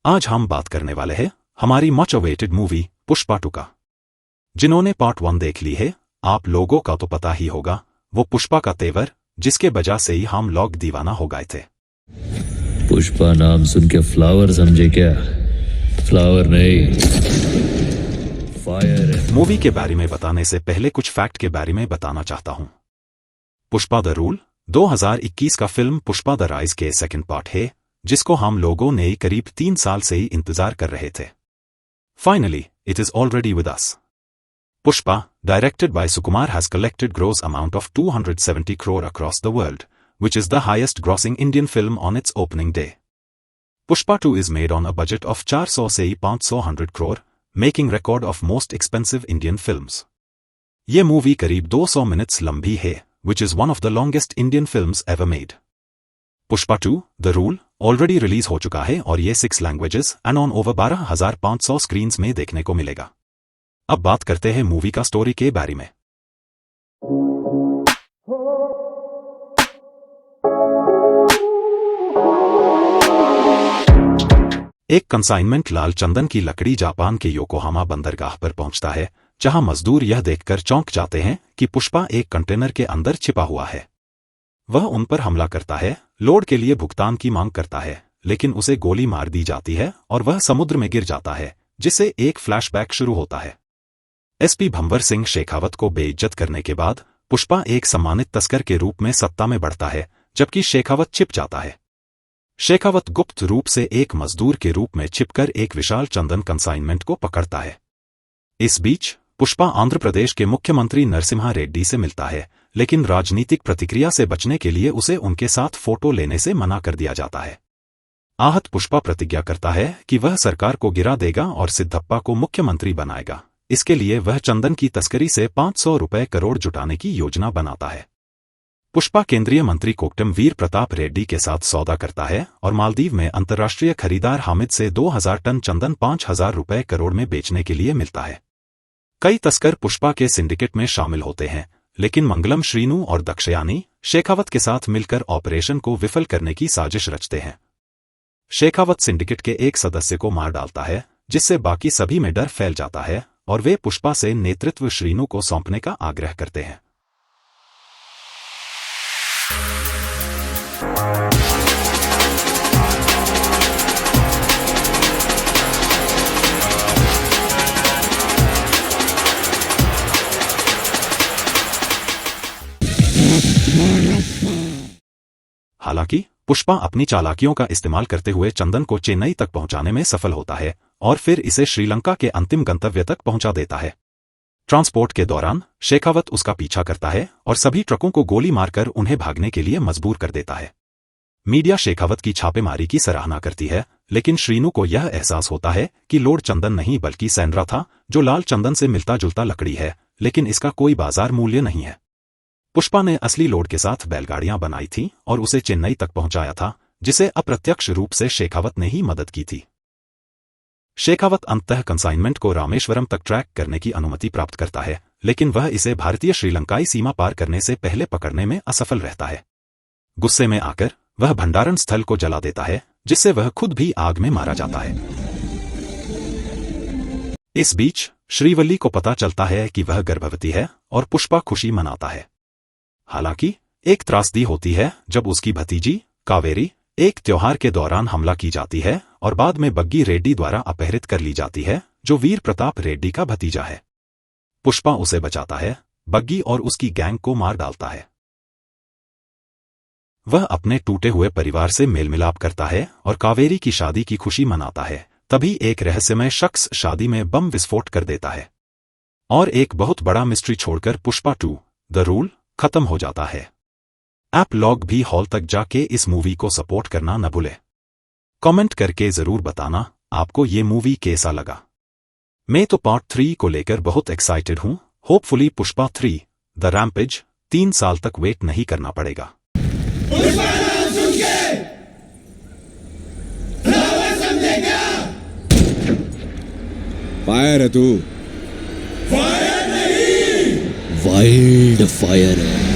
आज हम बात करने वाले हैं हमारी मच अवेटेड मूवी पुष्पा 2 का। जिन्होंने पार्ट 1 देख ली है, आप लोगों का तो पता ही होगा वो पुष्पा का तेवर, जिसके वजह से ही हम लोग दीवाना हो गए थे। पुष्पा नाम सुन के फ्लावर समझे क्या? फ्लावर नहीं, फायर है। मूवी के बारे में बताने से पहले कुछ फैक्ट के बारे में बताना चाहता हूं। पुष्पा द रूल 2021 का फिल्म पुष्पा द राइज के सेकंड पार्ट है, जिसको हम लोगों ने करीब 3 साल से ही इंतजार कर रहे थे। Finally it is already with us. Pushpa, directed by Sukumar, has collected gross amount of 270 crore across the world, which is the highest grossing Indian film on its opening day. Pushpa 2 is made on a budget of 400 से 500 crore, making record of most expensive Indian films. ये movie करीब 200 minutes लंबी है, which is one of the longest Indian films ever made. Pushpa 2, the rule, already release हो चुका है और ये 6 languages and on over 12,500 screens में देखने को मिलेगा। अब बात करते हैं मूवी का स्टोरी के बारे में। एक कंसाइनमेंट लाल चंदन की लकड़ी जापान के योकोहामा बंदरगाह पर पहुंचता है, जहां मजदूर यह देखकर चौंक जाते हैं कि पुष्पा एक कंटेनर के अंदर छिपा हुआ है। वह उन पर हमला करता है, लोड के लिए भुगतान की मांग करता है, लेकिन उसे गोली मार दी जाती है और वह समुद्र में गिर जाता है, जिससे एक फ्लैशबैक शुरू होता है। एसपी भंवर सिंह शेखावत को बेइज्जत करने के बाद पुष्पा एक सम्मानित तस्कर के रूप में सत्ता में बढ़ता है, जबकि शेखावत छिप जाता है। शेखावत गुप्त रूप से एक मजदूर के रूप में छिपकर एक विशाल चंदन कंसाइनमेंट को पकड़ता है। इस बीच पुष्पा आंध्र प्रदेश के मुख्यमंत्री नरसिम्हा रेड्डी से मिलता है, लेकिन राजनीतिक प्रतिक्रिया से बचने के लिए उसे उनके साथ फोटो लेने से मना कर दिया जाता है। आहत पुष्पा प्रतिज्ञा करता है कि वह सरकार को गिरा देगा और सिद्धप्पा को मुख्यमंत्री बनाएगा। इसके लिए वह चंदन की तस्करी से 500 रुपए करोड़ जुटाने की योजना बनाता है। पुष्पा केंद्रीय मंत्री कोकटम वीर प्रताप रेड्डी के साथ सौदा करता है और मालदीव में अंतर्राष्ट्रीय खरीदार हामिद से 2000 टन चंदन 5000 रुपए करोड़ में बेचने के लिए मिलता है। कई तस्कर पुष्पा के सिंडिकेट में शामिल होते हैं, लेकिन मंगलम श्रीनु और दक्षयानी शेखावत के साथ मिलकर ऑपरेशन को विफल करने की साजिश रचते हैं। शेखावत सिंडिकेट के एक सदस्य को मार डालता है, जिससे बाकी सभी में डर फैल जाता है और वे पुष्पा से नेतृत्व श्रीनु को सौंपने का आग्रह करते हैं। हालांकि पुष्पा अपनी चालाकियों का इस्तेमाल करते हुए चंदन को चेन्नई तक पहुंचाने में सफल होता है और फिर इसे श्रीलंका के अंतिम गंतव्य तक पहुंचा देता है। ट्रांसपोर्ट के दौरान शेखावत उसका पीछा करता है और सभी ट्रकों को गोली मारकर उन्हें भागने के लिए मजबूर कर देता है। मीडिया शेखावत की छापेमारी की सराहना करती है, लेकिन श्रीनु को यह एहसास होता है कि लोड चंदन नहीं बल्कि सैनरा था, जो लाल चंदन से मिलता जुलता लकड़ी है, लेकिन इसका कोई बाजार मूल्य नहीं है। पुष्पा ने असली लोड के साथ बैलगाड़ियां बनाई थीं और उसे चेन्नई तक पहुंचाया था, जिसे अप्रत्यक्ष रूप से शेखावत ने ही मदद की थी। शेखावत अंततः कंसाइनमेंट को रामेश्वरम तक ट्रैक करने की अनुमति प्राप्त करता है, लेकिन वह इसे भारतीय श्रीलंकाई सीमा पार करने से पहले पकड़ने में असफल रहता है। गुस्से में आकर वह भंडारण स्थल को जला देता है, जिससे वह खुद भी आग में मारा जाता है। इस बीच श्रीवल्ली को पता चलता है कि वह गर्भवती है और पुष्पा खुशी मनाता है। हालांकि एक त्रासदी होती है जब उसकी भतीजी कावेरी एक त्योहार के दौरान हमला की जाती है और बाद में बग्गी रेड्डी द्वारा अपहरित कर ली जाती है, जो वीर प्रताप रेड्डी का भतीजा है। पुष्पा उसे बचाता है, बग्गी और उसकी गैंग को मार डालता है। वह अपने टूटे हुए परिवार से मेल मिलाप करता है और कावेरी की शादी की खुशी मनाता है। तभी एक रहस्यमय शख्स शादी में बम विस्फोट कर देता है और एक बहुत बड़ा मिस्ट्री छोड़कर पुष्पा 2, द रूल खत्म हो जाता है। आप लोग भी हॉल तक जाके इस मूवी को सपोर्ट करना न भूले। कमेंट करके जरूर बताना आपको ये मूवी कैसा लगा। मैं तो पार्ट 3 को लेकर बहुत एक्साइटेड हूं। होपफुली पुष्पा 3, द रैम्पेज 3 साल तक वेट नहीं करना पड़ेगा। फायर है तू, फायर नहीं, वाइल्ड फायर है।